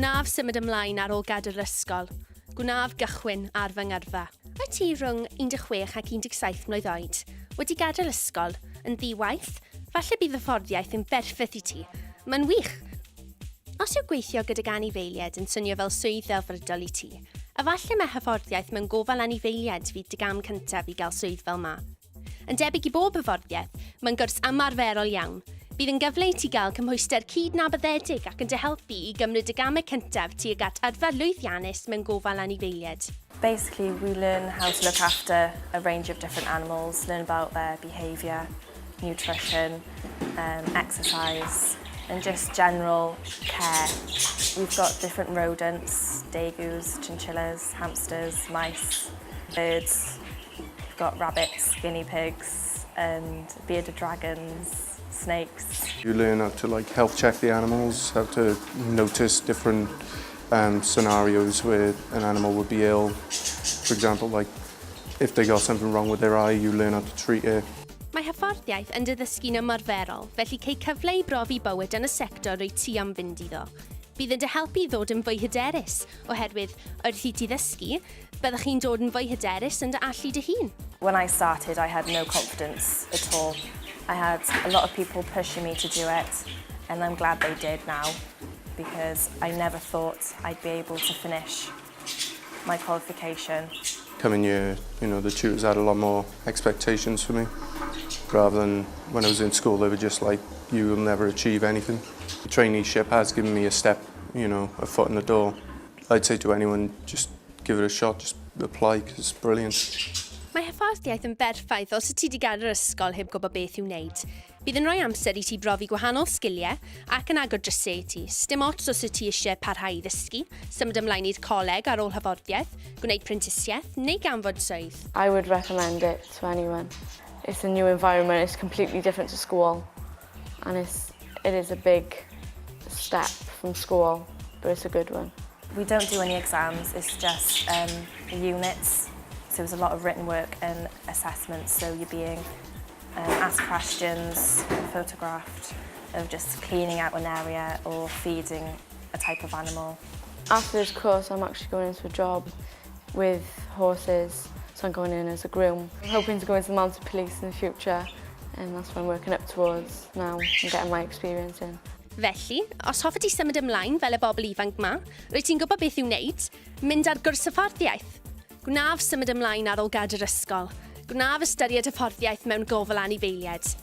Gwnaf symud ymlaen ar ôl gadael ysgol. Gwnaf gychwyn ar fy ngyrfa. Wyt ti rhwng 16 ac 17 mlwydd oed? Wedi gadael ysgol, yn ddiwaith? Falle bydd hyfforddiaeth yn berffaith i ti. Mae'n wych. Os yw gweithio gydag anifeiliaid yn swnio fel swydd ddelfrydol i ti, efallai mae hyfforddiaeth mewn gofal anifeiliaid fydd dy gam cyntaf i gael swydd fel ma. Yn debyg i bob hyfforddiaeth, mae'n gwrs ymarferol iawn. Bydd yn gyfle i ti gael cymhwyster cydnabyddedig ac yn dy helpu i gymryd y gamau cyntaf tuag at adfa lwyddiannus mewn gofal anifeiliaid. Basically, we learn how to look after a range of different animals, learn about their behaviour, nutrition, exercise, and just general care. We've got different rodents, dagoos, chinchillas, hamsters, mice, birds. We've got rabbits, guinea pigs, and bearded dragons, snakes. You learn how to health check the animals, how to notice different scenarios where an animal would be ill. For example, if they got something wrong with their eye, you learn how to treat it. Mae hyfforddiaeth yn dy ddysgu'n ymarferol, felly cei cyfle i brofi bywyd yn y sector o'i ti am fynd iddo. Bydd yn dy helpu i ddod yn fwy hyderus, oherwydd wrth i ti ddysgu, byddwch chi'n dod yn fwy hyderus yn dy allu dy hun. When I started, I had no confidence at all. I had a lot of people pushing me to do it, and I'm glad they did now, because I never thought I'd be able to finish my qualification. Coming here, the tutors had a lot more expectations for me, rather than when I was in school, they were just like, you will never achieve anything. The traineeship has given me a step, a foot in the door. I'd say to anyone, just give it a shot, just apply, because it's brilliant. Mae hyfforddiaeth yn berffaith os y ti wedi gadael yr ysgol heb gwybod beth i'w wneud. Bydd yn rhoi amser i ti brofi gwahanol sgiliau ac yn agor drysau i ti. Dim ots os y ti eisiau parhau i ddysgu, symud ymlaen i'r coleg ar ôl hyfforddiaeth, gwneud prentisiaeth neu ganfod swydd. I would recommend it to anyone. It's a new environment, it's completely different to school, and it is a big step from school, but it's a good one. We don't do any exams, it's just units. So there's a lot of written work and assessments, so you're being asked questions, photographed, of just cleaning out an area or feeding a type of animal. After this course, I'm actually going into a job with horses, so I'm going in as a groom. I'm hoping to go into the mounted police in the future, and that's what I'm working up towards now and getting my experience in. Felly, os hoffet ti symud ymlaen fel y bobl ifanc ma, rwyt ti'n gwybod beth i'w wneud, mynd ar gwrs hyfforddiaeth. Gwnaf symud ymlaen ar ôl gadael ysgol. Gwnaf ystyried hyfforddiaeth mewn gofal anifeiliaid.